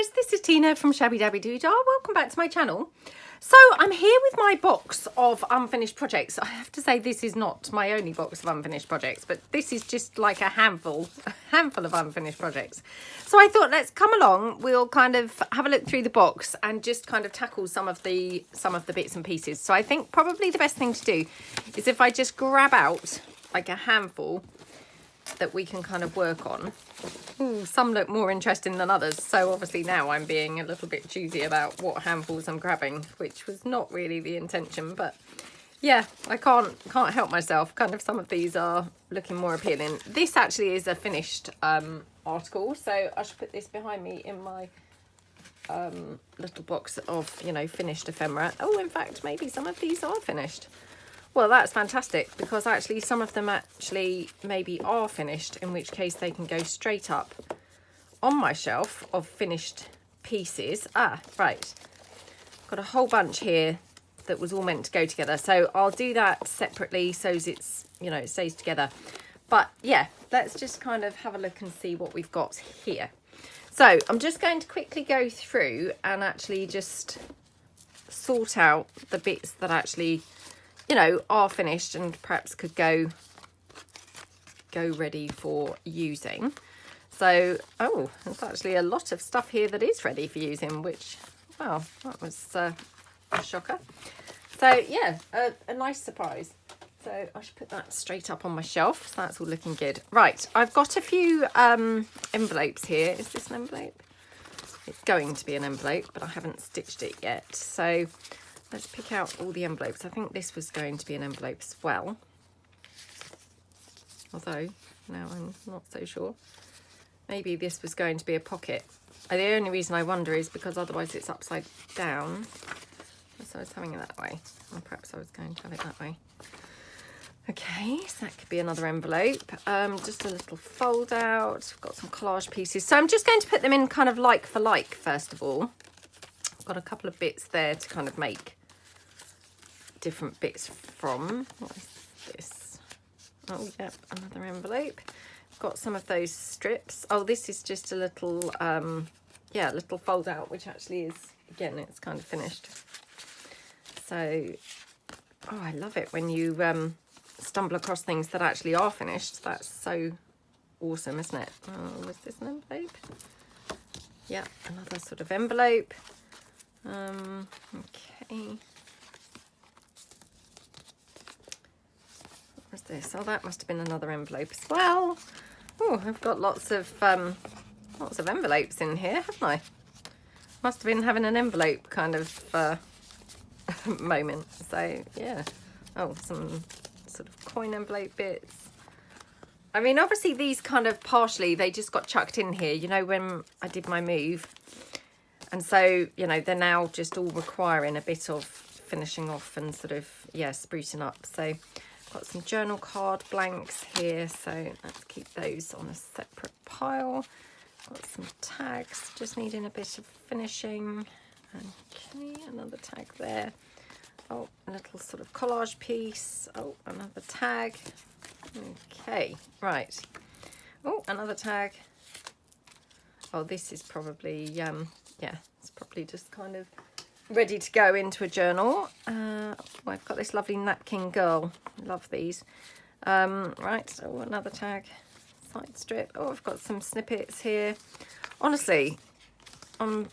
guys, this is Tina from Shabbydabbydoodah. Welcome back to my channel. So I'm here with my box of unfinished projects. I have to say this is not my only box of unfinished projects, but this is just like a handful of unfinished projects. So I thought let's come along, we'll kind of have a look through the box and just kind of tackle some of the bits and pieces. So I think probably the best thing to do is if I just grab out like a handful that we can kind of work on. Ooh, some look more interesting than others, so obviously now I'm being a little bit choosy about what handfuls I'm grabbing, which was not really the intention, but yeah, I can't help myself. Kind of some of these are looking more appealing. This actually is a finished article, so I should put this behind me in my little box of, you know, finished ephemera. Oh, in fact, maybe some of these are finished. Well, that's fantastic, because actually some of them actually maybe are finished, in which case they can go straight up on my shelf of finished pieces. Ah, right. Got a whole bunch here that was all meant to go together. So I'll do that separately so it's, you know, it stays together. But yeah, let's just kind of have a look and see what we've got here. So I'm just going to quickly go through and actually just sort out the bits that actually, you know, are finished and perhaps could go ready for using. So, oh, there's actually a lot of stuff here that is ready for using, which, well, that was a shocker. So yeah, a nice surprise. So I should put that straight up on my shelf. So that's all looking good. Right, I've got a few envelopes here. Is this an envelope? It's going to be an envelope, but I haven't stitched it yet. So let's pick out all the envelopes. I think this was going to be an envelope as well. Although, now I'm not so sure. Maybe this was going to be a pocket. The only reason I wonder is because otherwise it's upside down. So I was having it that way. Or perhaps I was going to have it that way. Okay, so that could be another envelope. Just a little fold out. I've got some collage pieces. So I'm just going to put them in kind of like for like, first of all. I've got a couple of bits there to kind of make different bits from. What is this? Oh, yep, another envelope. Got some of those strips. Oh, this is just a little yeah, little fold out, which actually is, again, it's kind of finished. So, oh, I love it when you stumble across things that actually are finished. That's so awesome, isn't it? Oh, was this an envelope? Yeah, another sort of envelope. Okay. What's this? Oh, that must have been another envelope as well. Oh, I've got lots of envelopes in here, haven't I? Must have been having an envelope kind of moment. So yeah. Oh, some sort of coin envelope bits. I mean, obviously these kind of partially, they just got chucked in here, you know, when I did my move. And so, you know, they're now just all requiring a bit of finishing off and sort of, yeah, sprucing up. So got some journal card blanks here, so let's keep those on a separate pile. Got some tags, just needing a bit of finishing. Okay, another tag there. Oh, a little sort of collage piece. Oh, another tag. Okay, right. Oh, another tag. Oh, this is probably, yeah, it's probably just kind of ready to go into a journal. Oh, I've got this lovely napkin girl. Love these. Right, so another tag, side strip. Oh, I've got some snippets here. Honestly, I'm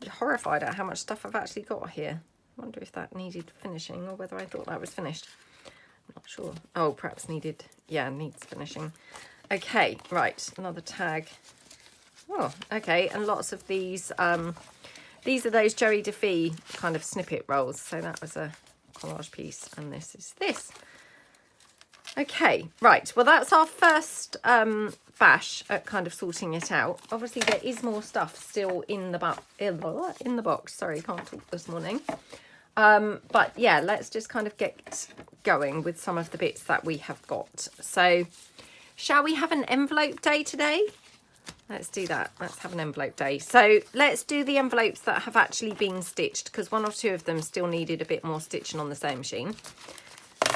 horrified at how much stuff I've actually got here. I wonder if that needed finishing or whether I thought that was finished. I'm not sure. Oh, perhaps needed, yeah, needs finishing. Okay, right, another tag. Oh, okay, and lots of these are those Joey DeFee kind of snippet rolls. So that was a collage piece, and this is this. Okay, right. Well, that's our first bash at kind of sorting it out. Obviously, there is more stuff still in the box. Sorry, can't talk this morning. But yeah, let's just kind of get going with some of the bits that we have got. So, shall we have an envelope day today? Let's do that. Let's have an envelope day. So let's do the envelopes that have actually been stitched, because one or two of them still needed a bit more stitching on the sewing machine.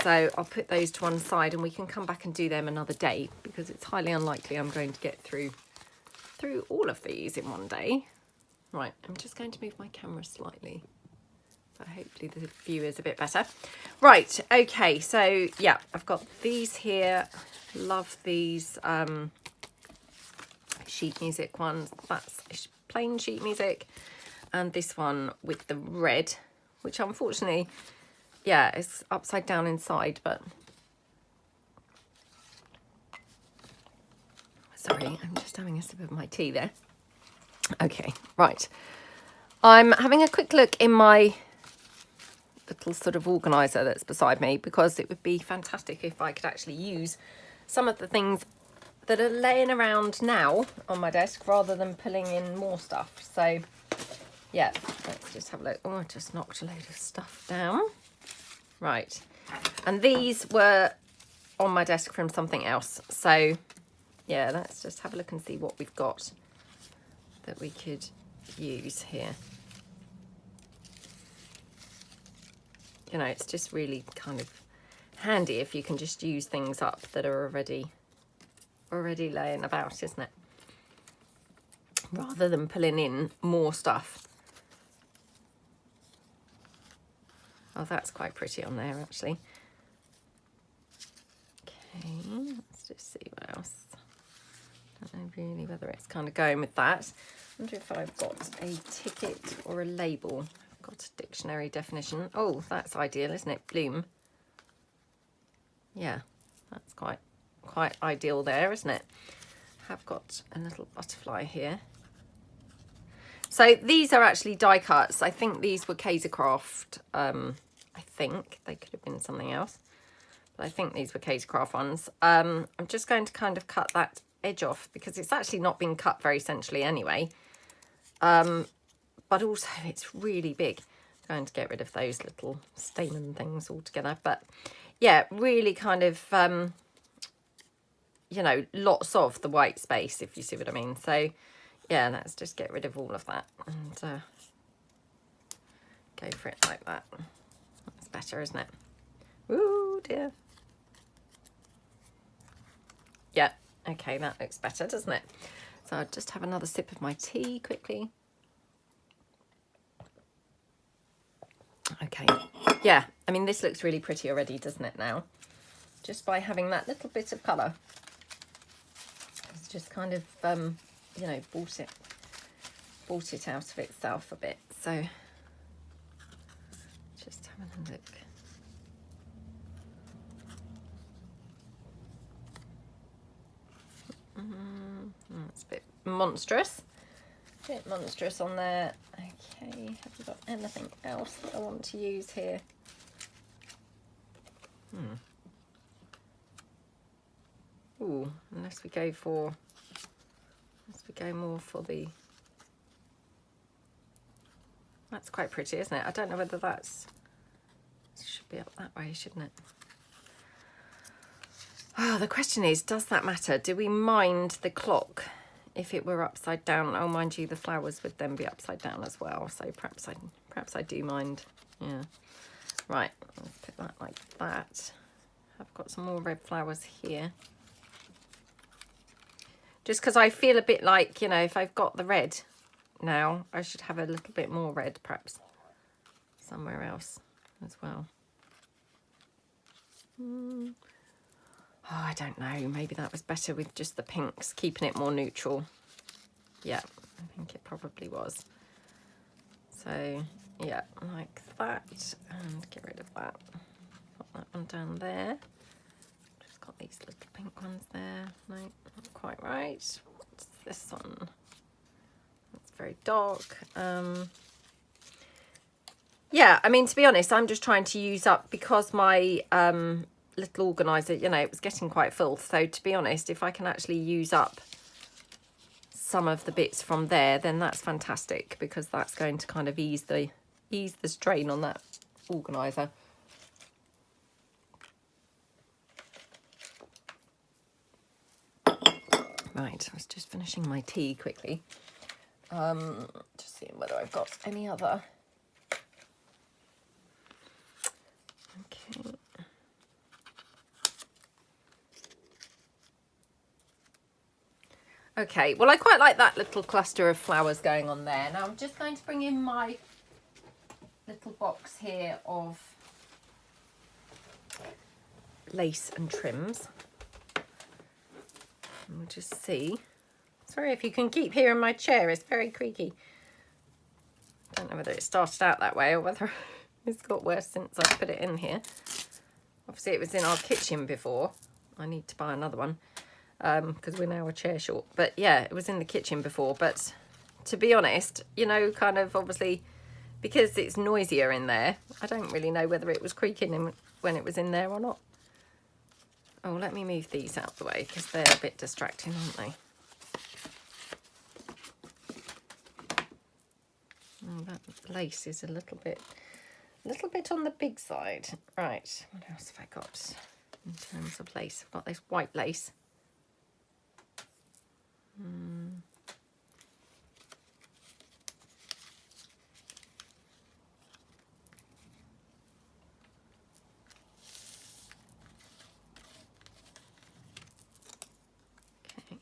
So I'll put those to one side and we can come back and do them another day, because it's highly unlikely I'm going to get through all of these in one day. Right, I'm just going to move my camera slightly, but hopefully the view is a bit better. Right, okay, so yeah, I've got these here. Love these sheet music ones. That's plain sheet music. And this one with the red, which unfortunately, yeah, it's upside down inside, but sorry, I'm just having a sip of my tea there. Okay, right. I'm having a quick look in my little sort of organizer that's beside me, because it would be fantastic if I could actually use some of the things that are laying around now on my desk rather than pulling in more stuff. So yeah, let's just have a look. Oh, I just knocked a load of stuff down. Right, and these were on my desk from something else. So yeah, let's just have a look and see what we've got that we could use here. You know, it's just really kind of handy if you can just use things up that are already laying about, isn't it? Rather than pulling in more stuff. Oh, that's quite pretty on there, actually. Okay, let's just see what else. Don't know really whether it's kind of going with that. I wonder if I've got a ticket or a label. I've got a dictionary definition. Oh, that's ideal, isn't it? Bloom. Yeah, that's quite ideal there, isn't it? I've got a little butterfly here. So these are actually die cuts. I think these were Kaisercraft. I think they could have been something else, but I think these were Kaisercraft ones. I'm just going to kind of cut that edge off because it's actually not been cut very centrally anyway. But also it's really big. I'm going to get rid of those little stamen things altogether. But yeah, really kind of, you know, lots of the white space, if you see what I mean. So yeah, let's just get rid of all of that and go for it like that. That's better, isn't it? Ooh, dear. Yeah, okay, that looks better, doesn't it? So I'll just have another sip of my tea quickly. Okay, yeah, I mean, this looks really pretty already, doesn't it now? Just by having that little bit of colour. It's just kind of, you know, brought it out of itself a bit. So just having a look. It's a bit monstrous. A bit monstrous on there. Okay, have we got anything else that I want to use here? Ooh, unless we go more for the... That's quite pretty, isn't it? I don't know whether that's... It should be up that way, shouldn't it? Oh, the question is, does that matter? Do we mind the clock if it were upside down? Oh, mind you, the flowers would then be upside down as well. So perhaps I do mind. Yeah. Right, let's put that like that. I've got some more red flowers here. Just because I feel a bit like, you know, if I've got the red now, I should have a little bit more red perhaps somewhere else as well. Oh, I don't know. Maybe that was better with just the pinks, keeping it more neutral. Yeah, I think it probably was. So, yeah, like that. And get rid of that. Put that one down there. Just got these little pink ones there. No, not quite right. What's this one? That's very dark. Yeah, I mean, to be honest, I'm just trying to use up, because my little organizer, you know, it was getting quite full. So to be honest, if I can actually use up some of the bits from there, then that's fantastic, because that's going to kind of ease the strain on that organizer. Right, I was just finishing my tea quickly. Just seeing whether I've got any other. Okay. Okay, well, I quite like that little cluster of flowers going on there. Now I'm just going to bring in my little box here of lace and trims. And we'll just see. Sorry if you can keep hearing my chair, it's very creaky. I don't know whether it started out that way or whether it's got worse since I put it in here. Obviously it was in our kitchen before. I need to buy another one because we're now a chair short. But yeah, it was in the kitchen before. But to be honest, you know, kind of obviously because it's noisier in there, I don't really know whether it was creaking when it was in there or not. Oh, let me move these out the way because they're a bit distracting, aren't they? Oh, that lace is a little bit on the big side. Right, what else have I got in terms of lace? I've got this white lace. Okay.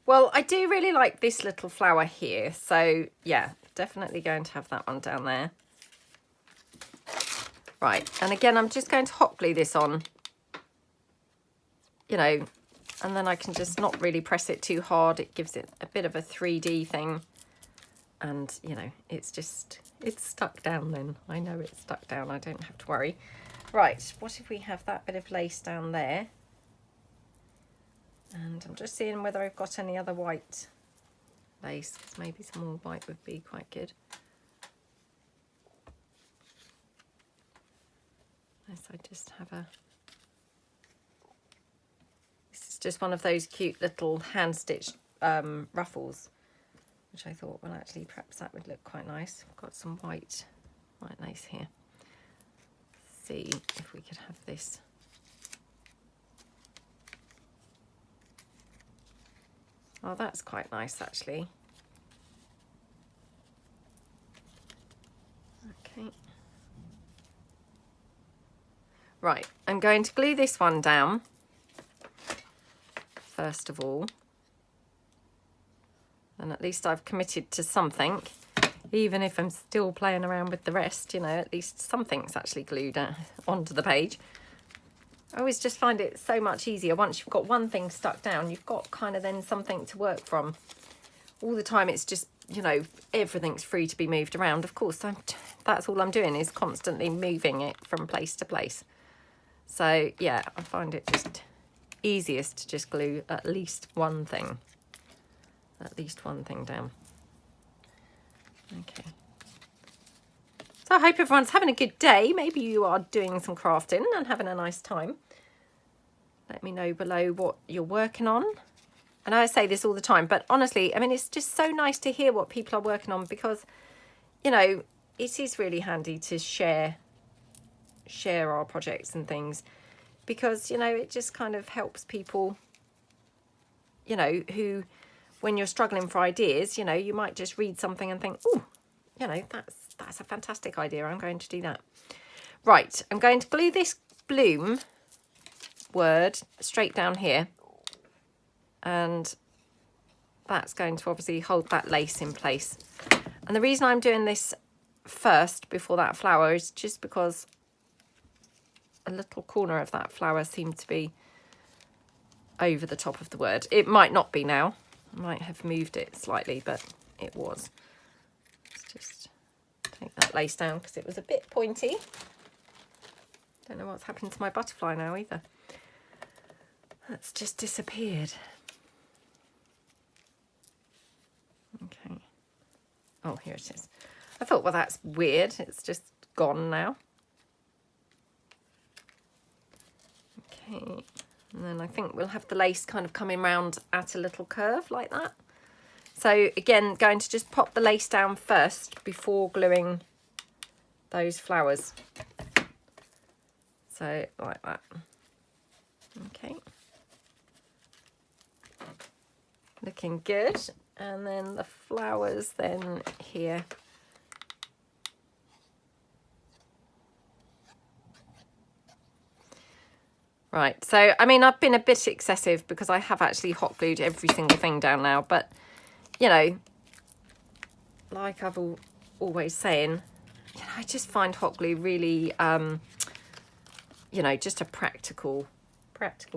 Well, I do really like this little flower here. So, yeah, definitely going to have that one down there. Right, and again, I'm just going to hot glue this on, you know, and then I can just not really press it too hard. It gives it a bit of a 3D thing. And, you know, it's stuck down then. I know it's stuck down. I don't have to worry. Right, what if we have that bit of lace down there? And I'm just seeing whether I've got any other white lace, because maybe some more white would be quite good. Yes, I just have a... This is just one of those cute little hand-stitched ruffles, which I thought, well, actually, perhaps that would look quite nice. I've got some white lace here. Let's see if we could have this. Oh, that's quite nice, actually. Okay. Right, I'm going to glue this one down, first of all. And at least I've committed to something, even if I'm still playing around with the rest, you know, at least something's actually glued onto the page. I always just find it so much easier once you've got one thing stuck down, you've got kind of then something to work from. All the time it's just, you know, everything's free to be moved around. Of course, that's all I'm doing is constantly moving it from place to place. So, yeah, I find it just easiest to just glue at least one thing. At least one thing down. Okay. So I hope everyone's having a good day. Maybe you are doing some crafting and having a nice time. Let me know below what you're working on. And I say this all the time, but honestly, I mean, it's just so nice to hear what people are working on because, you know, it is really handy to share our projects and things because, you know, it just kind of helps people, you know, who, when you're struggling for ideas, you know, you might just read something and think, oh, you know, that's a fantastic idea. I'm going to do that. Right, I'm going to glue this bloom word straight down here. And that's going to obviously hold that lace in place. And the reason I'm doing this first before that flower is just because a little corner of that flower seemed to be over the top of the word. It might not be now. I might have moved it slightly, but it was. Let's just take that lace down because it was a bit pointy. Don't know what's happened to my butterfly now either. That's just disappeared. Okay. Oh, here it is. I thought, well, that's weird. It's just gone now. Okay. And then I think we'll have the lace kind of coming round at a little curve like that. So again, going to just pop the lace down first before gluing those flowers. So like that. Okay. Looking good. And then the flowers then here. Right, so, I mean, I've been a bit excessive because I have actually hot glued every single thing down now. But, you know, like I've always saying, you know, I just find hot glue really, you know, just a practical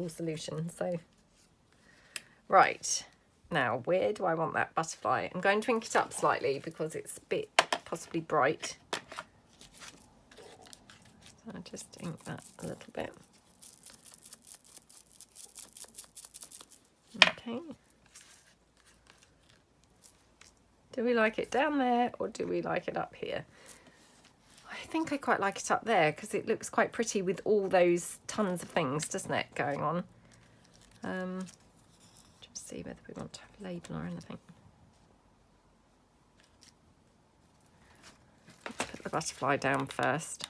solution. So, right, now, where do I want that butterfly? I'm going to ink it up slightly because it's a bit possibly bright. So I'll just ink that a little bit. Okay. Do we like it down there or do we like it up here? I think I quite like it up there because it looks quite pretty with all those tons of things, doesn't it, going on? Just see whether we want to have a label or anything. Let's put the butterfly down first.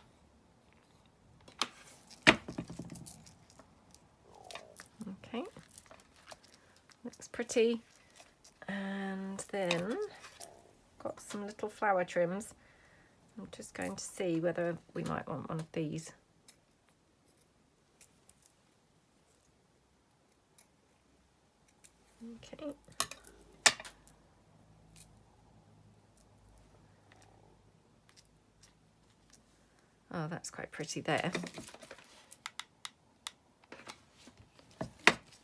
Okay. Looks pretty. And then got some little flower trims. I'm just going to see whether we might want one of these. Okay. Oh, that's quite pretty there.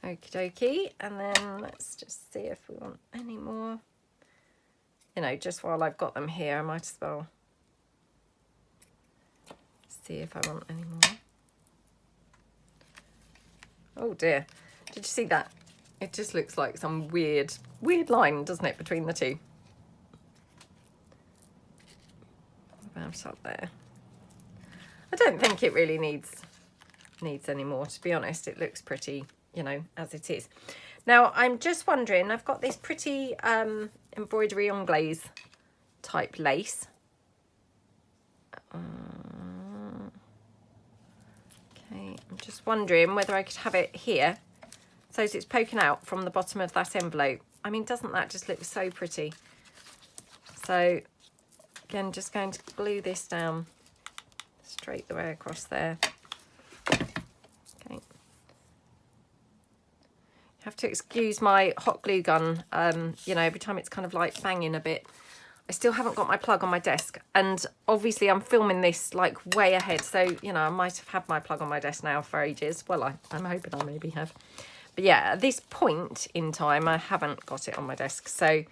Okie dokie, and then let's just see if we want any more. You know, just while I've got them here, I might as well see if I want any more. Oh dear, did you see that? It just looks like some weird line, doesn't it, between the two? About up there. I don't think it really needs any more, to be honest. It looks pretty, you know, as it is. Now, I'm just wondering, I've got this pretty embroidery anglaise type lace. Okay, I'm just wondering whether I could have it here, so as it's poking out from the bottom of that envelope. I mean, doesn't that just look so pretty? So, again, just going to glue this down straight the way across there. Okay. Have to excuse my hot glue gun, you know, every time it's kind of like banging a bit. I still haven't got my plug on my desk, and obviously I'm filming this like way ahead, so, you know, I might have had my plug on my desk now for ages. Well, I'm hoping I maybe have. But yeah, at this point in time, I haven't got it on my desk, so,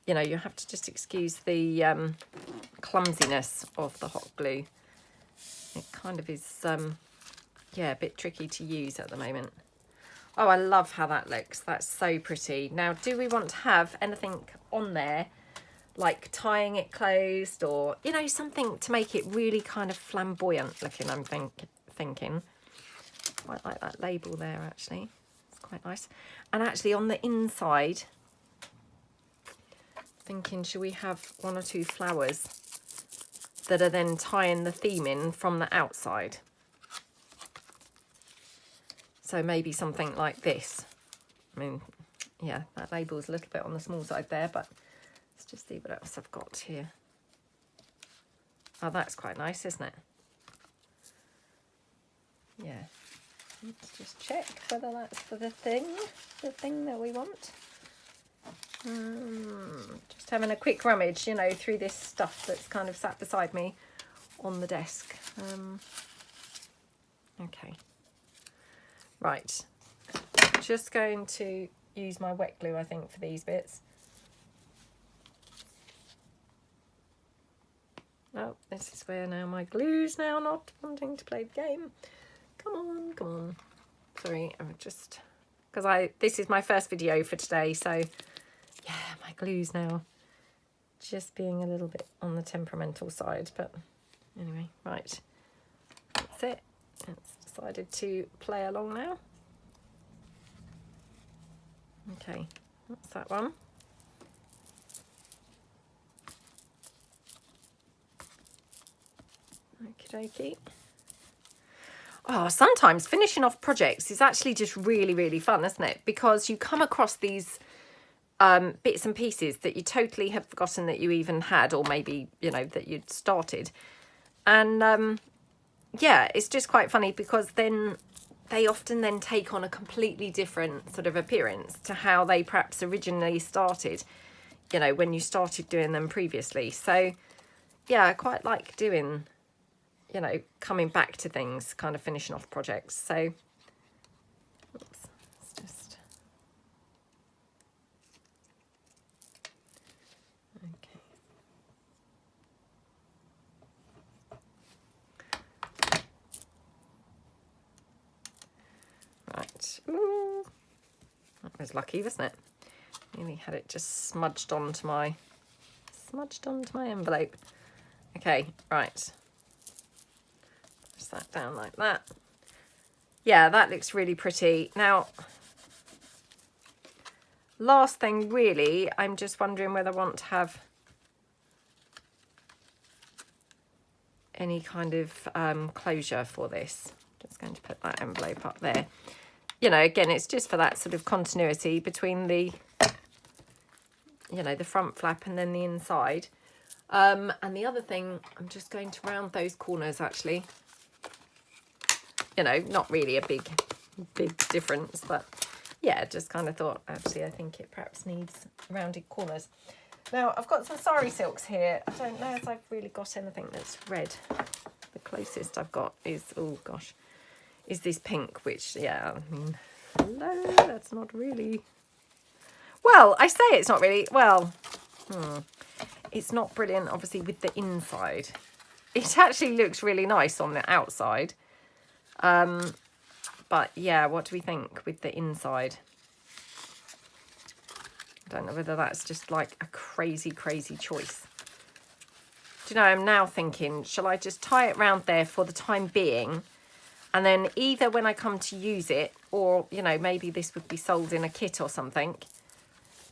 you know, you have to just excuse the clumsiness of the hot glue. It kind of is, yeah, a bit tricky to use at the moment. Oh, I love how that looks. That's so pretty. Now, do we want to have anything on there, like tying it closed, or, you know, something to make it really kind of flamboyant looking, I'm thinking. Quite like that label there, actually. It's quite nice. And actually on the inside, thinking, should we have one or two flowers that are then tying the theme in from the outside? So maybe something like this. I mean, yeah, that label's a little bit on the small side there, but let's just see what else I've got here. Oh, that's quite nice, isn't it? Yeah. Let's just check whether that's for the thing that we want. Just having a quick rummage, you know, through this stuff that's kind of sat beside me on the desk. Okay. Right. Just going to use my wet glue, I think, for these bits. Oh, this is where now my glue's now not wanting to play the game. Come on, come on. Sorry, I'm just... because this is my first video for today, so yeah, my glue's now just being a little bit on the temperamental side, but anyway, right. That's it. It's decided to play along now. Okay, that's that one. Okie dokie. Oh, sometimes finishing off projects is actually just really, really fun, isn't it? Because you come across these bits and pieces that you totally have forgotten that you even had, or maybe, you know, that you'd started. And yeah, it's just quite funny because then they often then take on a completely different sort of appearance to how they perhaps originally started, you know, when you started doing them previously. So yeah, I quite like doing, you know, coming back to things, kind of finishing off projects. So oops, let's just, okay. Right. Ooh. That was lucky, wasn't it? Nearly had it just smudged onto my envelope. Okay, right. Press that down like that. Yeah, that looks really pretty. Now, last thing really, I'm just wondering whether I want to have any kind of closure for this. Just going to put that envelope up there. You know, again, it's just for that sort of continuity between the, you know, the front flap and then the inside. And the other thing, I'm just going to round those corners actually. You know, not really a big difference, but yeah, just kind of thought, actually, I think it perhaps needs rounded corners. Now, I've got some sari silks here. I don't know if I've really got anything that's red. The closest I've got is, oh gosh, is this pink, which, yeah, I mean, hello, that's not really, well, I say it's not really, well, it's not brilliant, obviously, with the inside. It actually looks really nice on the outside. But yeah, what do we think with the inside? I don't know whether that's just like a crazy choice. Do you know, I'm now thinking, shall I just tie it round there for the time being? And then either when I come to use it, or, you know, maybe this would be sold in a kit or something,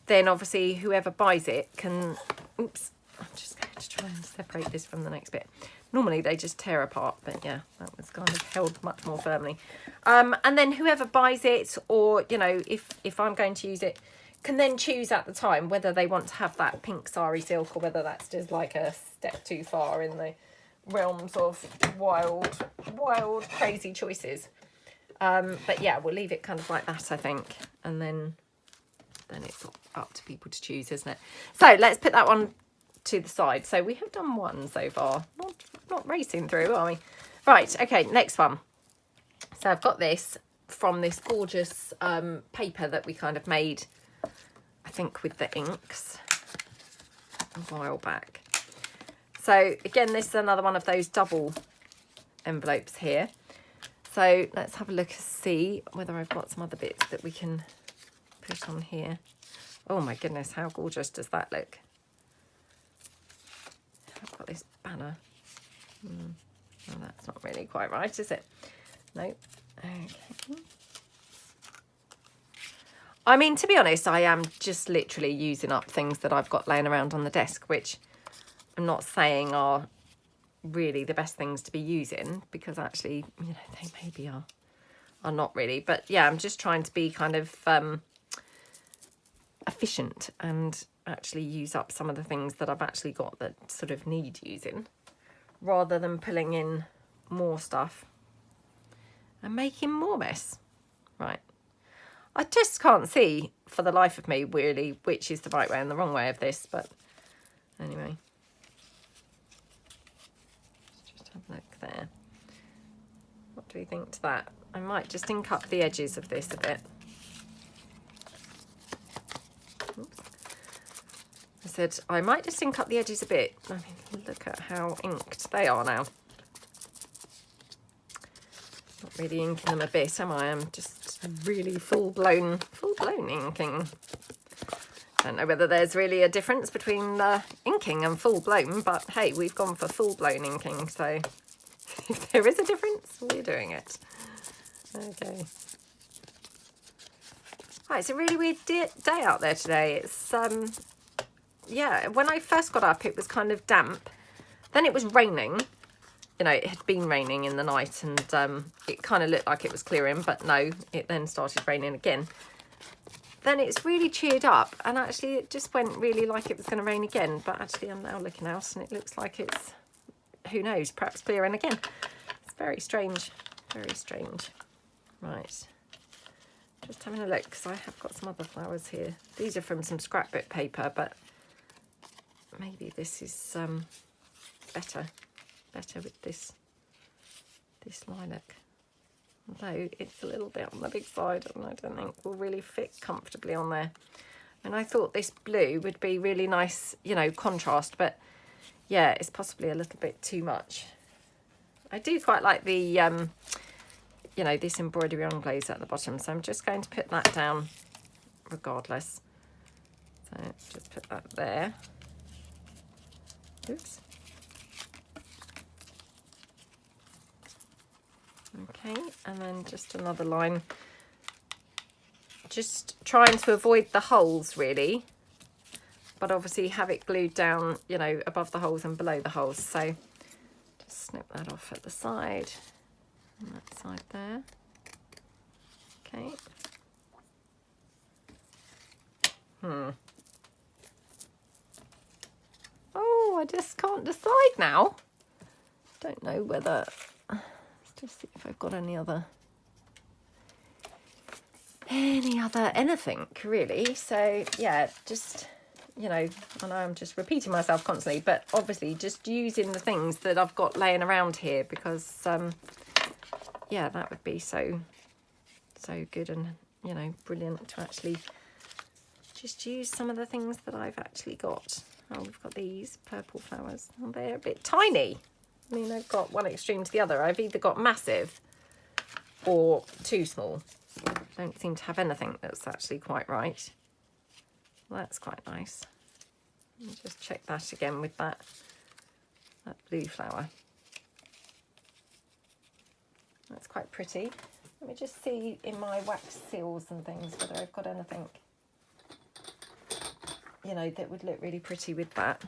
then obviously whoever buys it can, oops, I'm just going to try and separate this from the next bit. Normally they just tear apart, but yeah, that was kind of held much more firmly. And then whoever buys it, or, you know, if I'm going to use it, can then choose at the time whether they want to have that pink sari silk or whether that's just like a step too far in the realms of wild, crazy choices. But yeah, we'll leave it kind of like that, I think. And then it's up to people to choose, isn't it? So let's put that one to the side. So we have done one so far, not racing through, are we? Right, okay, next one. So I've got this from this gorgeous paper that we kind of made, I think, with the inks a while back. So again, this is another one of those double envelopes here. So let's have a look and see whether I've got some other bits that we can put on here. Oh my goodness, how gorgeous does that look? I've got this banner. Well, that's not really quite right, is it? No. Okay. I mean, to be honest, I am just literally using up things that I've got laying around on the desk, which I'm not saying are really the best things to be using, because actually, you know, they maybe are not really. But yeah, I'm just trying to be kind of efficient and actually use up some of the things that I've actually got that sort of need using, rather than pulling in more stuff and making more mess. Right. I just can't see for the life of me really which is the right way and the wrong way of this, but anyway. Let's just have a look there. What do we think to that? I might just ink up the edges of this a bit. Oops. I said I might just ink up the edges a bit. I mean, look at how inked they are now. Not really inking them a bit, am I? I'm just really full-blown inking. Don't know whether there's really a difference between inking and full-blown, but hey, we've gone for full-blown inking, so if there is a difference, we're doing it. Okay. Right, it's a really weird day out there today. It's, yeah, when I first got up, it was kind of damp. Then it was raining. You know, it had been raining in the night, and it kind of looked like it was clearing, but no, it then started raining again. Then it's really cheered up, and actually it just went really like it was going to rain again, but actually I'm now looking out and it looks like it's, who knows, perhaps clearing again. It's very strange, very strange. Right. Just having a look, because I have got some other flowers here. These are from some scrapbook paper, but maybe this is better with this lilac. Although it's a little bit on the big side, and I don't think will really fit comfortably on there. And I thought this blue would be really nice, you know, contrast, but yeah, it's possibly a little bit too much. I do quite like the, you know, this embroidery on glaze at the bottom, so I'm just going to put that down regardless. So just put that there. Oops. Okay, and then just another line. Just trying to avoid the holes really, but obviously have it glued down, you know, above the holes and below the holes. So just snip that off at the side, and that side there. Okay. Oh, I just can't decide now. Don't know whether, let's just see if I've got any other anything really. So yeah, just, you know, I know I'm just repeating myself constantly, but obviously just using the things that I've got laying around here, because yeah, that would be so good and, you know, brilliant to actually just use some of the things that I've actually got. Oh, we've got these purple flowers. Oh, they're a bit tiny. I mean, I've got one extreme to the other. I've either got massive or too small. Don't seem to have anything that's actually quite right. Well, that's quite nice. Let me just check that again with that blue flower. That's quite pretty. Let me just see in my wax seals and things whether I've got anything, you know, that would look really pretty with that.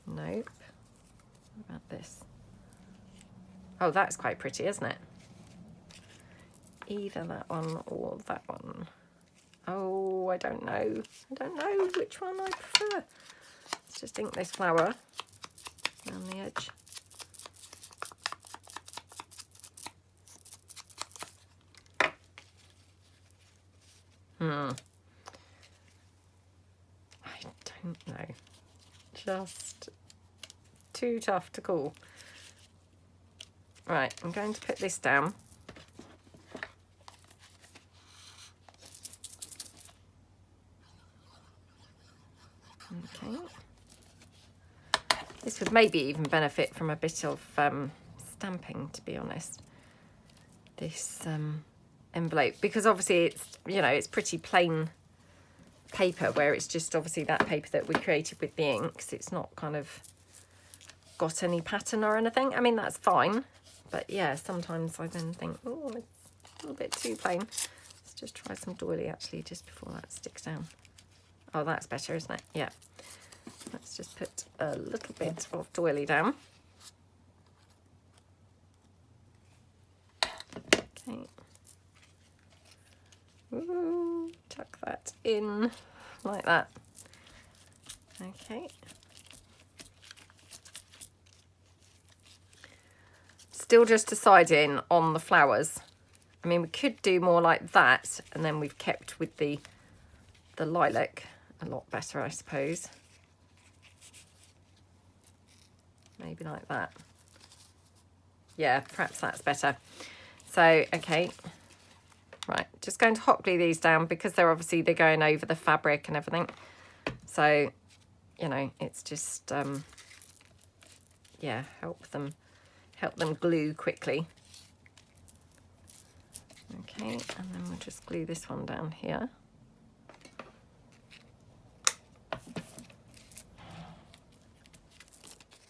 Nope. What about this? Oh, that's quite pretty, isn't it? Either that one or that one. Oh, I don't know. I don't know which one I prefer. Let's just ink this flower around the edge. I don't know. Just too tough to call. Right, I'm going to put this down. Okay. This would maybe even benefit from a bit of stamping, to be honest. This envelope, because obviously it's, you know, it's pretty plain paper, where it's just obviously that paper that we created with the inks. It's not kind of got any pattern or anything. I mean, that's fine, but yeah, sometimes I then think, oh, it's a little bit too plain. Let's just try some doily actually just before that sticks down. Oh, that's better, isn't it? Yeah. Let's just put a little bit of doily down. Okay. Ooh, tuck that in like that. Okay. Still just deciding on the flowers. I mean, we could do more like that, and then we've kept with the lilac a lot better, I suppose. Maybe like that. Yeah, perhaps that's better. So, okay. Right, just going to hot glue these down, because they're going over the fabric and everything. So, you know, it's just, yeah, help them glue quickly. Okay, and then we'll just glue this one down here.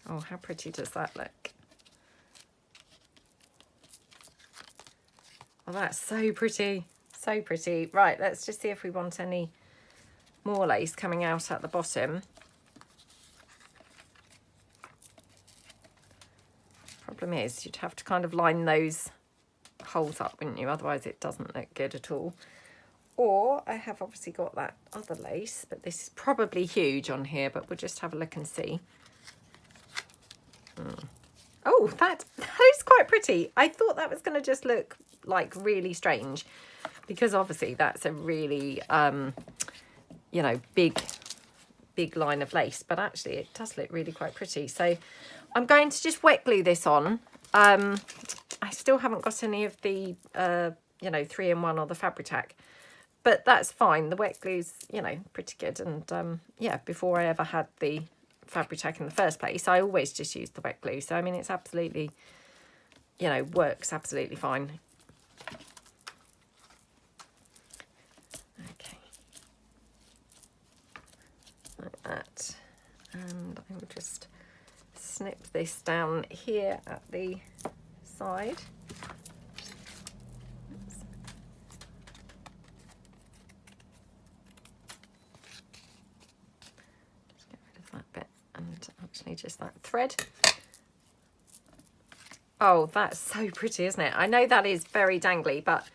Oh, how pretty does that look? Oh, that's so pretty. So pretty. Right, let's just see if we want any more lace coming out at the bottom. Problem is, you'd have to kind of line those holes up, wouldn't you? Otherwise it doesn't look good at all. Or I have obviously got that other lace, but this is probably huge on here, but we'll just have a look and see. Oh, that is quite pretty. I thought that was going to just look like really strange because obviously that's a really, you know, big line of lace, but actually it does look really quite pretty. So I'm going to just wet glue this on. I still haven't got any of the, you know, 3-in-1 or the Fabri-Tac, but that's fine. The wet glue's, you know, pretty good. And yeah, before I ever had the Fabri-Tac in the first place, I always just used the wet glue. So I mean, it's absolutely, you know, works absolutely fine. Okay, like that. And I will just snip this down here at the side. Oops. Just get rid of that bit and actually just that thread. Oh, that's so pretty, isn't it? I know that is very dangly, but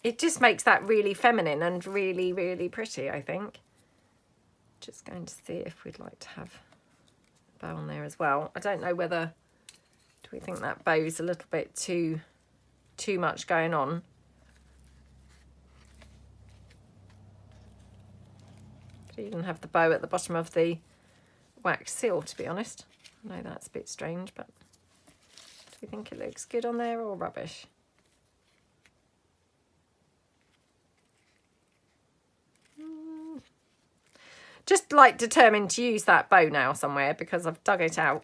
it just makes that really feminine and really, really pretty, I think. Just going to see if we'd like to have a bow on there as well. I don't know whether, do we think that bow's a little bit too much going on? Could even have the bow at the bottom of the wax seal, to be honest. I know that's a bit strange, but do we think it looks good on there or rubbish? Just like determined to use that bow now somewhere because I've dug it out.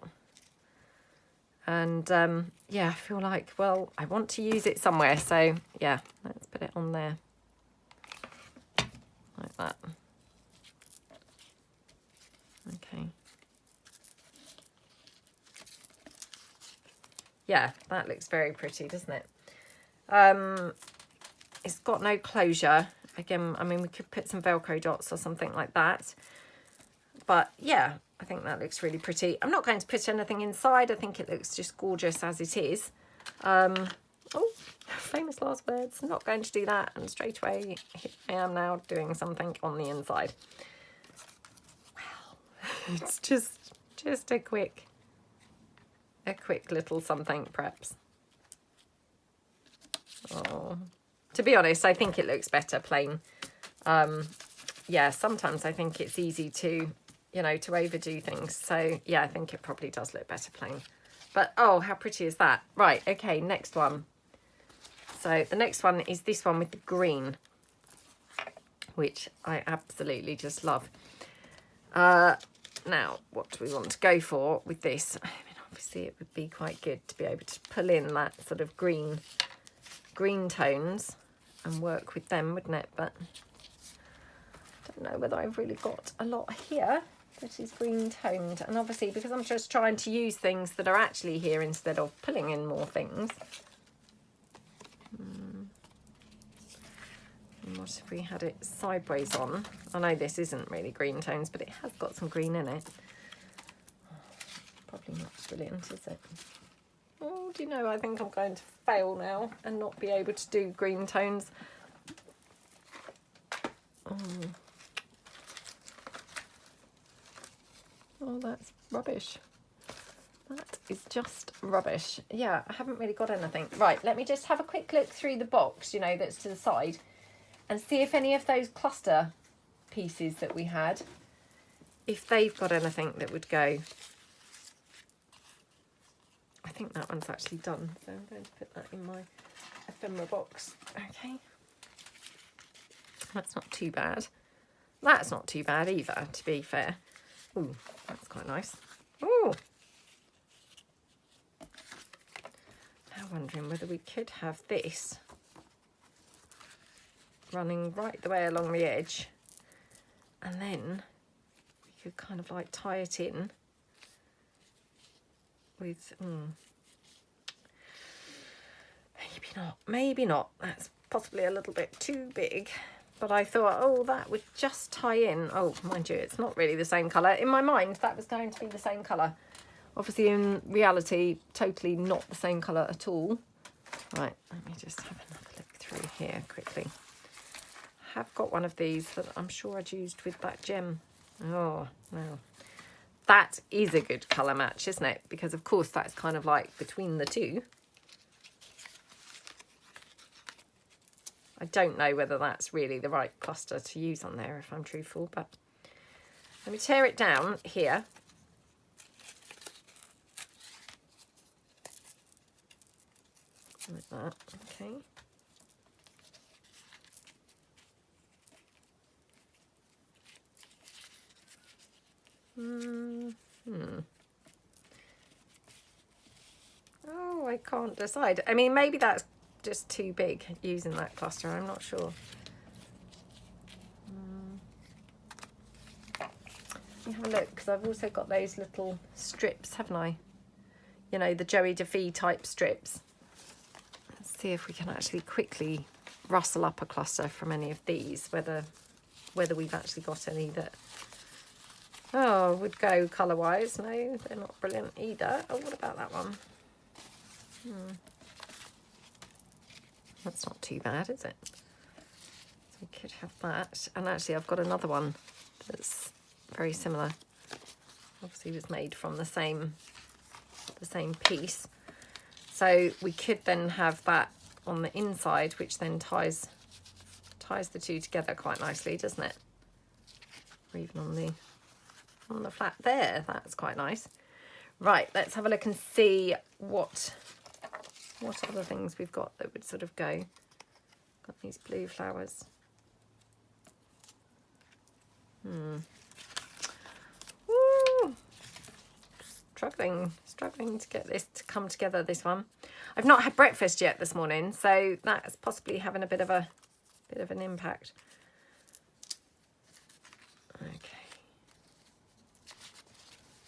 And yeah, I feel like, well, I want to use it somewhere. So yeah, let's put it on there like that. Okay. Yeah, that looks very pretty, doesn't it? It's got no closure. Again, I mean, we could put some Velcro dots or something like that. But yeah, I think that looks really pretty. I'm not going to put anything inside. I think it looks just gorgeous as it is. Oh, famous last words. Not going to do that. And straight away, here I am now doing something on the inside. Well, it's just a quick little something, perhaps. Oh, to be honest, I think it looks better plain. Yeah, sometimes I think it's easy to, you know, to overdo things. So yeah, I think it probably does look better plain. But oh, how pretty is that? Right, okay, next one. So the next one is this one with the green, which I absolutely just love. Now, what do we want to go for with this? I mean, obviously it would be quite good to be able to pull in that sort of green tones and work with them, wouldn't it? But I don't know whether I've really got a lot here that is green toned. And obviously, because I'm just trying to use things that are actually here instead of pulling in more things. And what if we had it sideways on? I know this isn't really green tones, but it has got some green in it. Probably not brilliant, is it? Oh, do you know, I think I'm going to fail now and not be able to do green tones. Oh, that's rubbish. That is just rubbish. Yeah, I haven't really got anything. Right, let me just have a quick look through the box, you know, that's to the side, and see if any of those cluster pieces that we had, if they've got anything that would go. I think that one's actually done, so I'm going to put that in my ephemera box. Okay. That's not too bad. That's not too bad either, to be fair. Ooh, that's quite nice. Ooh. Now wondering whether we could have this running right the way along the edge, and then we could kind of like tie it in with maybe not, that's possibly a little bit too big, but I thought, oh, that would just tie in. Oh, mind you, it's not really the same colour. In my mind that was going to be the same colour, obviously in reality totally not the same colour at all. Right, let me just have another look through here quickly. I have got one of these that I'm sure I'd used with that gem. Oh no, that is a good colour match, isn't it? Because of course that's kind of like between the two. I don't know whether that's really the right cluster to use on there, if I'm truthful, but let me tear it down here. Like that, okay. Oh, I can't decide. I mean, maybe that's just too big using that cluster. I'm not sure. Let me have a look, because I've also got those little strips, haven't I? You know, the Joey DeFee type strips. Let's see if we can actually quickly rustle up a cluster from any of these, whether we've actually got any that would go colour-wise. No, they're not brilliant either. Oh, what about that one? That's not too bad, is it? So we could have that. And actually I've got another one that's very similar. Obviously it was made from the same piece. So we could then have that on the inside, which then ties the two together quite nicely, doesn't it? Or even on the flat there. That's quite nice. Right, let's have a look and see what other things we've got that would sort of go. Got these blue flowers. Ooh. Struggling to get this to come together, this one. I've not had breakfast yet this morning, so that's possibly having a bit of an impact. Okay.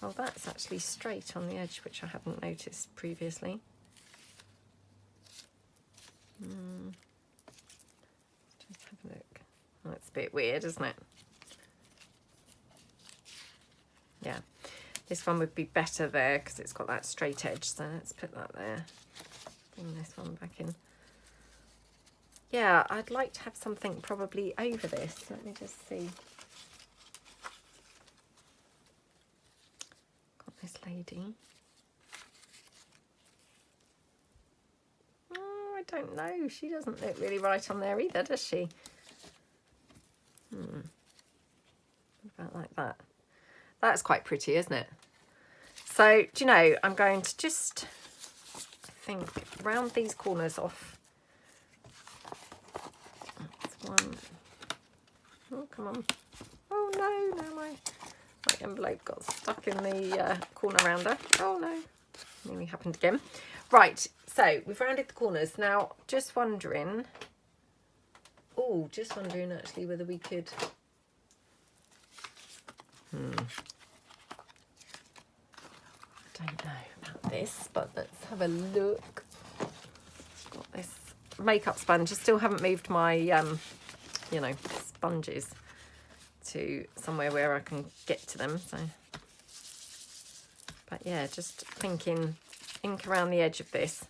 Oh, that's actually straight on the edge, which I hadn't noticed previously. Just have a look. Oh, it's a bit weird, isn't it? Yeah, this one would be better there because it's got that straight edge. So let's put that there. Bring this one back in. Yeah, I'd like to have something probably over this. Let me just see. Got this lady. Oh, I don't know. She doesn't look really right on there either, does she? What about like that? That's quite pretty, isn't it? So, do you know, I'm going to just, I think, round these corners off. That's one. Oh, come on. Oh, no, no, my envelope got stuck in the corner rounder. Oh, no. Nearly happened again. Right, so we've rounded the corners. Now, just wondering actually whether we could... I don't know about this, but let's have a look. Got this makeup sponge. I still haven't moved my, you know, sponges to somewhere where I can get to them. So, but yeah, just thinking ink around the edge of this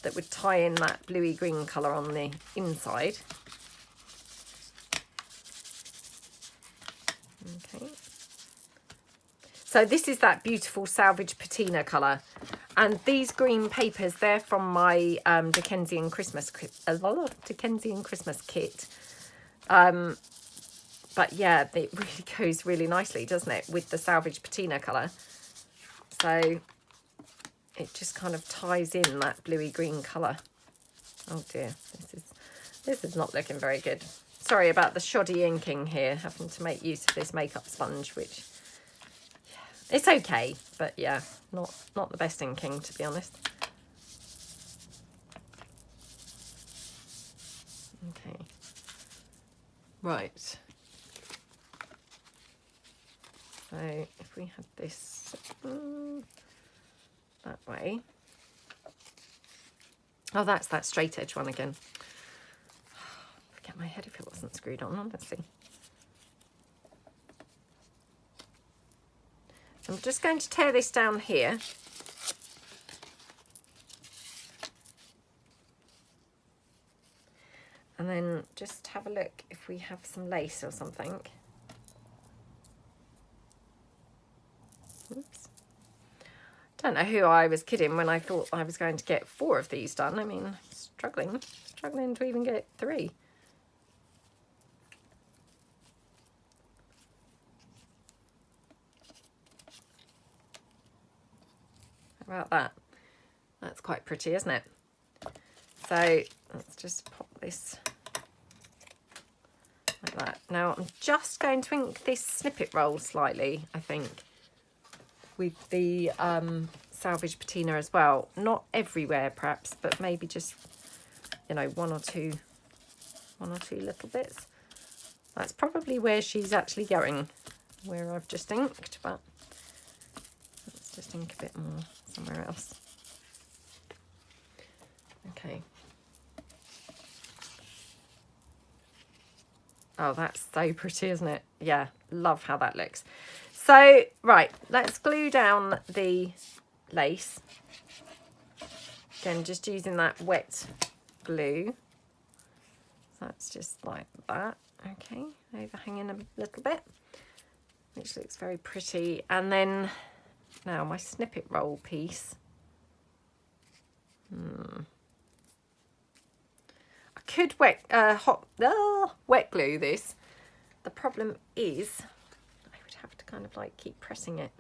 that would tie in that bluey green colour on the inside. Okay. So this is that beautiful salvage patina colour, and these green papers, they're from my Dickensian Christmas kit. But yeah, it really goes really nicely, doesn't it, with the salvage patina colour. So it just kind of ties in that bluey green colour. Oh dear, this is not looking very good. Sorry about the shoddy inking here, having to make use of this makeup sponge, which... it's okay, but yeah, not the best inking, to be honest. Okay. Right. So if we had this that way. Oh, that's that straight edge one again. Forget my head if it wasn't screwed on, honestly. I'm just going to tear this down here. And then just have a look if we have some lace or something. Oops. Don't know who I was kidding when I thought I was going to get 4 of these done. I mean, struggling to even get 3. How about that? That's quite pretty, isn't it? So let's just pop this like that. Now I'm just going to ink this snippet roll slightly, I think, with the salvage patina as well. Not everywhere perhaps, but maybe just, you know, one or two little bits. That's probably where she's actually going, where I've just inked, but let's just ink a bit more somewhere else. Okay. Oh, that's so pretty, isn't it? Yeah, love how that looks. So, right, let's glue down the lace. Again, just using that wet glue. So that's just like that. Okay, overhanging a little bit, which looks very pretty. And then now my snippet roll piece. I could wet glue this. The problem is I would have to kind of like keep pressing it.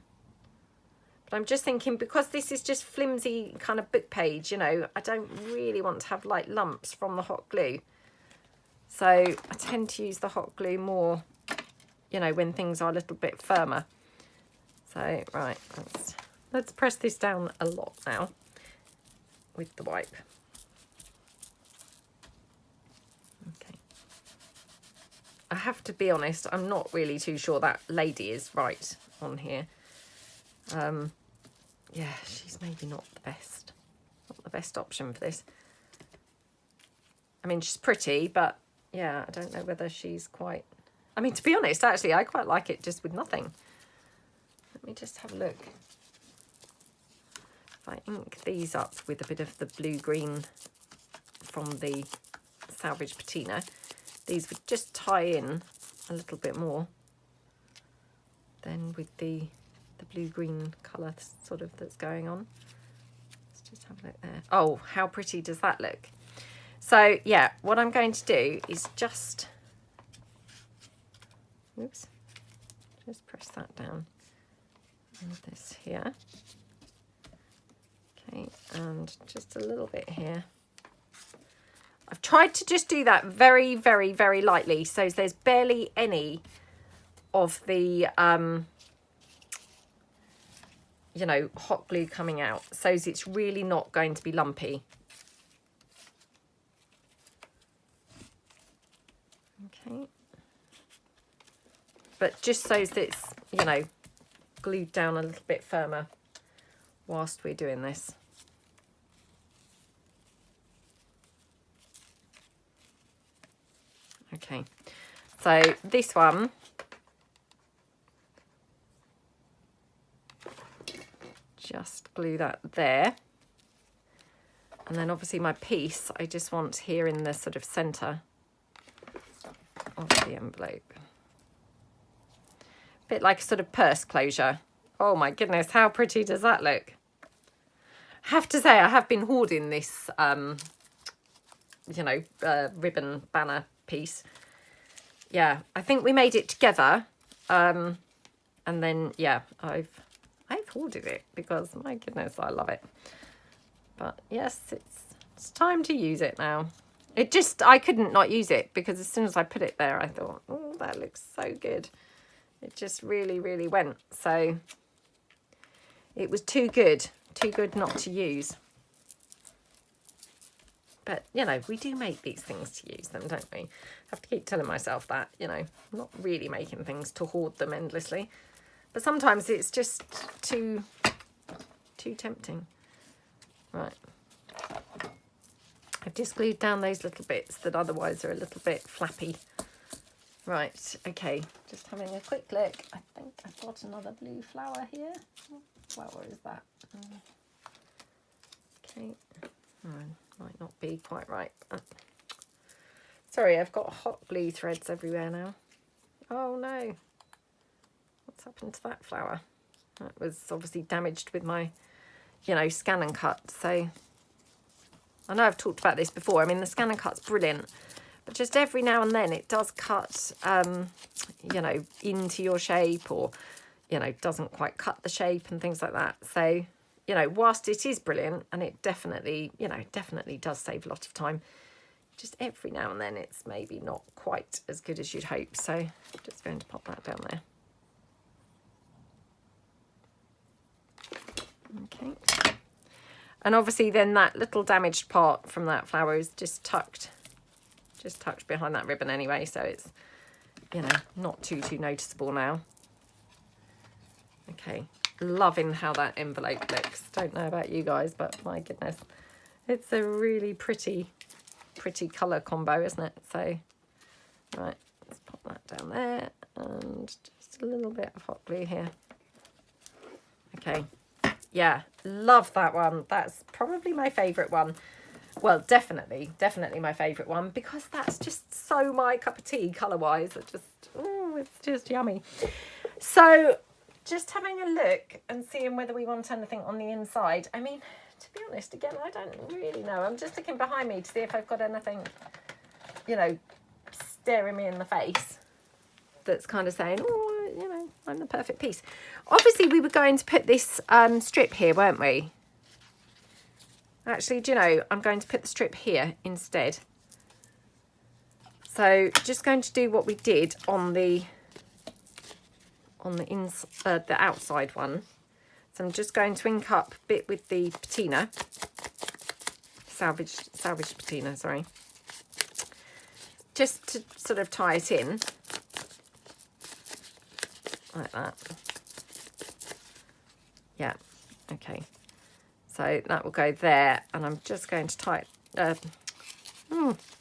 But I'm just thinking, because this is just flimsy kind of book page, you know, I don't really want to have like lumps from the hot glue. So I tend to use the hot glue more, you know, when things are a little bit firmer. So, right, let's press this down a lot now with the wipe. Okay. I have to be honest, I'm not really too sure that lady is right on here. Yeah, she's maybe not the best option for this. I mean, she's pretty, but yeah, I don't know whether she's quite... I mean, to be honest, actually, I quite like it just with nothing. Let me just have a look. If I ink these up with a bit of the blue-green from the salvage patina, these would just tie in a little bit more than with the blue-green colour sort of that's going on. Let's just have a look there. Oh, how pretty does that look? So, yeah, what I'm going to do is just... Oops. Just press that down. And this here. Okay, and just a little bit here. I've tried to just do that very, very, very lightly, so there's barely any of the, you know, hot glue coming out, so it's really not going to be lumpy. Okay. But just so that it's, you know, glued down a little bit firmer whilst we're doing this. Okay, so this one, just glue that there. And then obviously my piece, I just want here in the sort of centre of the envelope. A bit like a sort of purse closure. Oh my goodness, how pretty does that look? I have to say, I have been hoarding this, you know, ribbon banner piece. Yeah, I think we made it together. And then, yeah, I've hoarded it because, my goodness, I love it. But yes, it's time to use it now. I couldn't not use it because as soon as I put it there, I thought, oh, that looks so good. It just really, really went. So it was too good not to use. But, you know, we do make these things to use them, don't we? I have to keep telling myself that, you know, I'm not really making things to hoard them endlessly. But sometimes it's just too tempting. Right. I've just glued down those little bits that otherwise are a little bit flappy. Right, okay, just having a quick look. I think I've got another blue flower here. What flower is that? Okay, might not be quite right. Sorry, I've got hot glue threads everywhere now. Oh no, what's happened to that flower? That was obviously damaged with my, you know, scan and cut. So I know I've talked about this before. I mean, the scan and cut's brilliant, but just every now and then it does cut, you know, into your shape, or, you know, doesn't quite cut the shape and things like that. So, you know, whilst it is brilliant, and it definitely, you know, definitely does save a lot of time, just every now and then it's maybe not quite as good as you'd hope. So I'm just going to pop that down there. Okay. And obviously then that little damaged part from that flower is just tucked behind that ribbon anyway, so it's, you know, not too noticeable now. Okay, loving how that envelope looks. Don't know about you guys, but my goodness, it's a really pretty colour combo, isn't it? So, right, let's pop that down there, and just a little bit of hot glue here. Okay, yeah, love that one. That's probably my favourite one. Well, definitely my favourite one, because that's just so my cup of tea colour-wise. It just, oh, it's just yummy. So, just having a look and seeing whether we want anything on the inside. I mean, to be honest, again, I don't really know. I'm just looking behind me to see if I've got anything, you know, staring me in the face that's kind of saying, oh, you know, I'm the perfect piece. Obviously, we were going to put this strip here, weren't we? Actually, do you know, I'm going to put the strip here instead. So, just going to do what we did on the outside one. So I'm just going to ink up a bit with the patina, salvage patina, sorry, just to sort of tie it in like that. Yeah, okay. So that will go there, and I'm just going to tie it,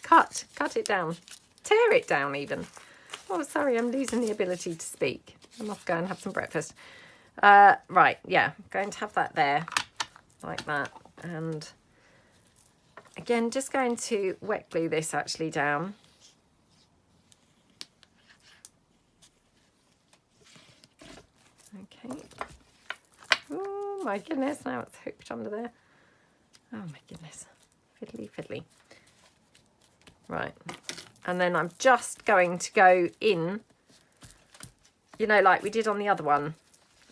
cut it down, tear it down even. Oh, sorry, I'm losing the ability to speak. I must go and have some breakfast. Right, yeah, I'm going to have that there, like that. And again, just going to wet glue this actually down. Okay. Oh my goodness, now it's hooked under there. Oh my goodness, fiddly. Right, and then I'm just going to go in, you know, like we did on the other one.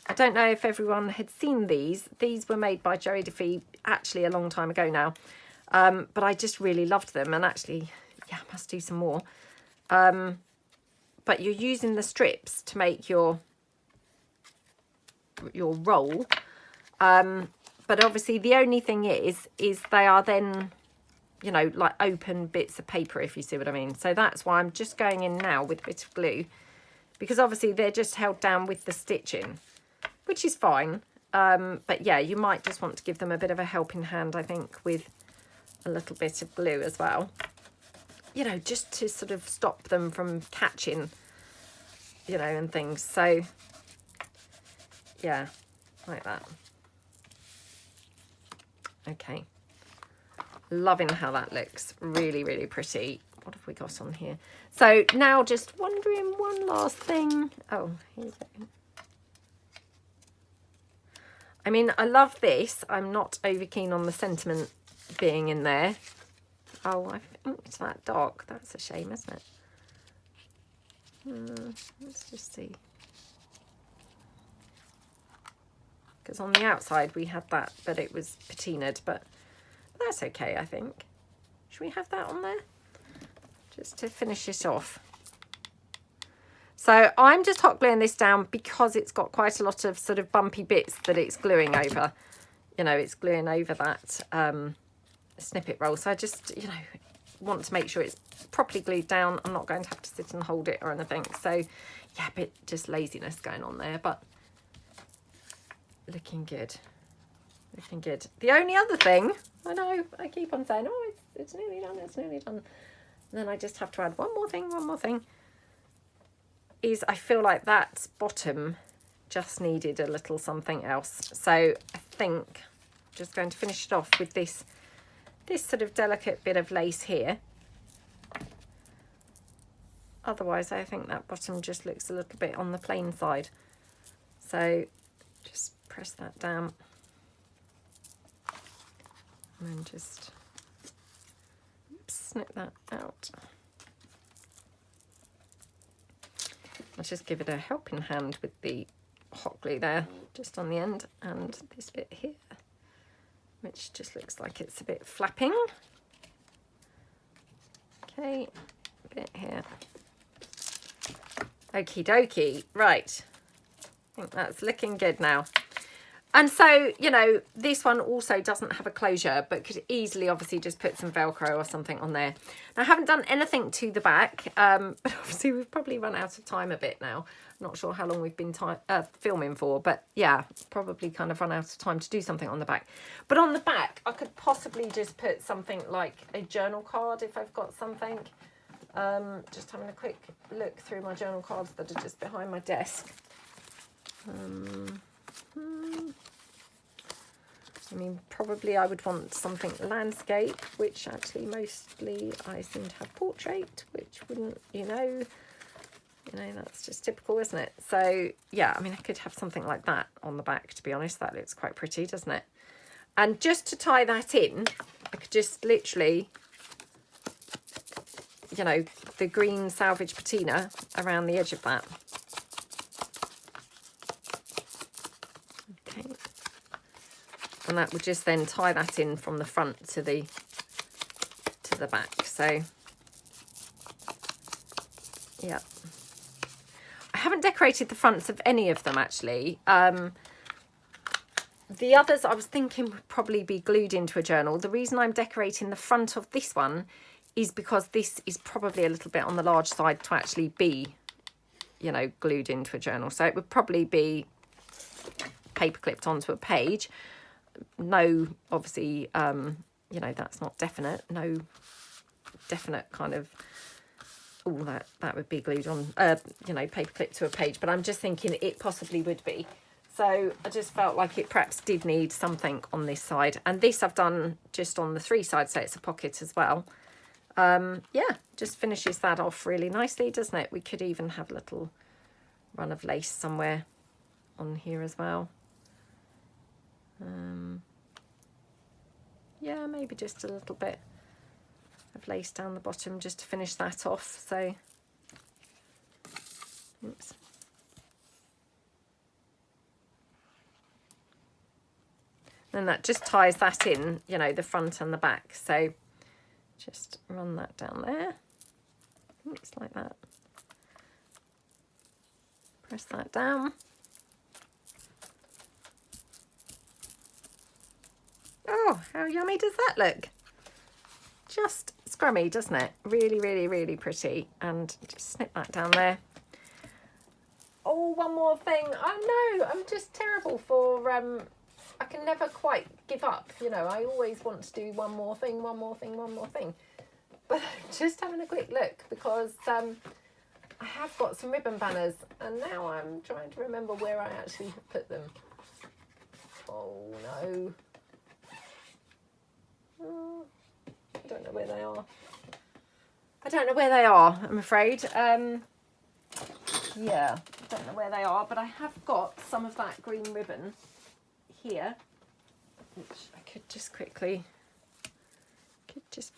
I don't know if everyone had seen these. These were made by Sheree actually a long time ago now. But I just really loved them, and actually, yeah, I must do some more. But you're using the strips to make your roll. But obviously the only thing is they are then, you know, like open bits of paper, if you see what I mean. So that's why I'm just going in now with a bit of glue, because obviously they're just held down with the stitching, which is fine. But yeah, you might just want to give them a bit of a helping hand, I think, with a little bit of glue as well, you know, just to sort of stop them from catching, you know, and things. So yeah, like that. Okay, loving how that looks. Really pretty. What have we got on here? So now just wondering one last thing. Oh, here's it. I mean, I love this. I'm not over keen on the sentiment being in there. Oh, I think it's that dark. That's a shame, isn't it? Let's just see. Because on the outside we had that, but it was patinaed, but that's okay, I think. Should we have that on there? Just to finish it off. So I'm just hot gluing this down because it's got quite a lot of sort of bumpy bits that it's gluing over. You know, it's gluing over that snippet roll. So I just, you know, want to make sure it's properly glued down. I'm not going to have to sit and hold it or anything. So yeah, a bit just laziness going on there, but looking good. Looking good. The only other thing, I know I keep on saying, oh, it's nearly done, it's nearly done. And then I just have to add one more thing, is I feel like that bottom just needed a little something else. So I think I'm just going to finish it off with this sort of delicate bit of lace here. Otherwise, I think that bottom just looks a little bit on the plain side. So just press that down. And then just snip that out. I'll just give it a helping hand with the hot glue there, just on the end, and this bit here, which just looks like it's a bit flapping. Okay, a bit here. Okie dokie, right. I think that's looking good now. And so, you know, this one also doesn't have a closure, but could easily obviously just put some Velcro or something on there. Now, I haven't done anything to the back, but obviously we've probably run out of time a bit now. Not sure how long we've been filming for, but yeah, probably kind of run out of time to do something on the back. But on the back, I could possibly just put something like a journal card if I've got something. Just having a quick look through my journal cards that are just behind my desk. I mean, probably I would want something landscape, which actually mostly I seem to have portrait, which wouldn't, you know, that's just typical, isn't it? So yeah, I mean, I could have something like that on the back, to be honest. That looks quite pretty, doesn't it? And just to tie that in, I could just literally, you know, the green salvage patina around the edge of that. Okay. And that would just then tie that in from the front to the back. So yeah, I haven't decorated the fronts of any of them actually. The others I was thinking would probably be glued into a journal. The reason I'm decorating the front of this one is because this is probably a little bit on the large side to actually be, you know, glued into a journal. So it would probably be paper clipped onto a page. No, obviously, you know, that's not definite. No definite kind of, oh, that would be glued on, you know, paper clipped to a page. But I'm just thinking it possibly would be. So I just felt like it perhaps did need something on this side. And this I've done just on the 3 sides, so it's a pocket as well. Yeah, just finishes that off really nicely, doesn't it? We could even have a little run of lace somewhere on here as well. Yeah, maybe just a little bit of lace down the bottom just to finish that off. So, oops. And that just ties that in, you know, the front and the back. So just run that down there. Oops, like that. Press that down. Oh, how yummy does that look? Just scrummy, doesn't it? Really, really, really pretty. And just snip that down there. Oh, one more thing. I know, I'm just terrible for, I can never quite give up. You know, I always want to do one more thing, one more thing, one more thing. But I'm just having a quick look because I have got some ribbon banners and now I'm trying to remember where I actually have put them. Oh, no. I don't know where they are. I don't know where they are, I'm afraid. Yeah, I don't know where they are, but I have got some of that green ribbon here, which I could just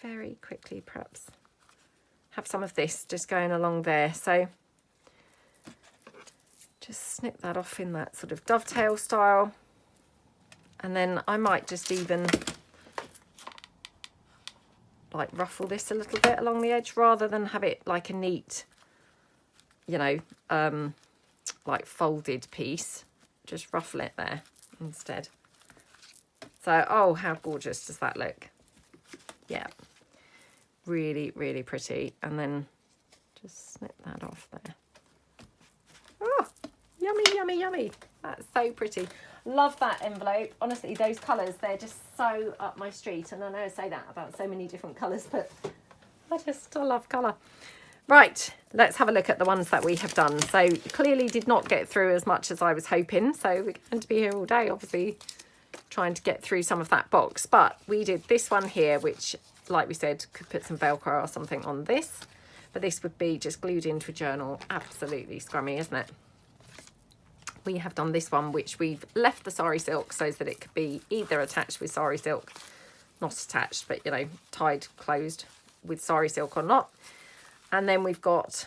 very quickly perhaps have some of this just going along there. So just snip that off in that sort of dovetail style. And then I might just even like ruffle this a little bit along the edge rather than have it like a neat, you know, like folded piece. Just ruffle it there instead. So, oh, how gorgeous does that look? Yeah, really, really pretty. And then just snip that off there. Oh, yummy, yummy, yummy. That's so pretty. Love that envelope. Honestly, those colours, they're just so up my street. And I know I say that about so many different colours, but I love colour. Right, let's have a look at the ones that we have done. So clearly did not get through as much as I was hoping. So we're going to be here all day, obviously, trying to get through some of that box. But we did this one here, which, like we said, could put some Velcro or something on this. But this would be just glued into a journal. Absolutely scrummy, isn't it? we have done this one, which we've left the sari silk so that it could be either attached with sari silk, not attached, but, you know, tied closed with sari silk or not. And then we've got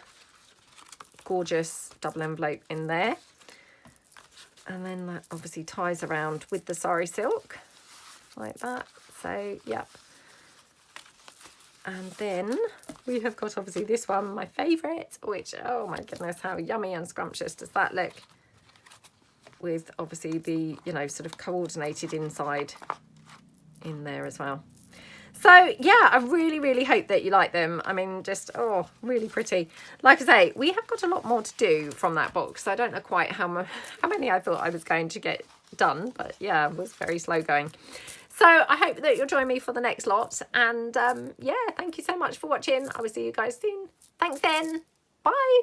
gorgeous double envelope in there. And then that obviously ties around with the sari silk like that. So, yep. And then we have got obviously this one, my favourite, which, oh my goodness, how yummy and scrumptious does that look? With obviously the, you know, sort of coordinated inside in there as well. So yeah, I really, really hope that you like them. I mean, just, oh, really pretty. Like I say, we have got a lot more to do from that box. I don't know quite how many I thought I was going to get done, but yeah, it was very slow going. So I hope that you'll join me for the next lot. And yeah, thank you so much for watching. I will see you guys soon. Thanks then. Bye.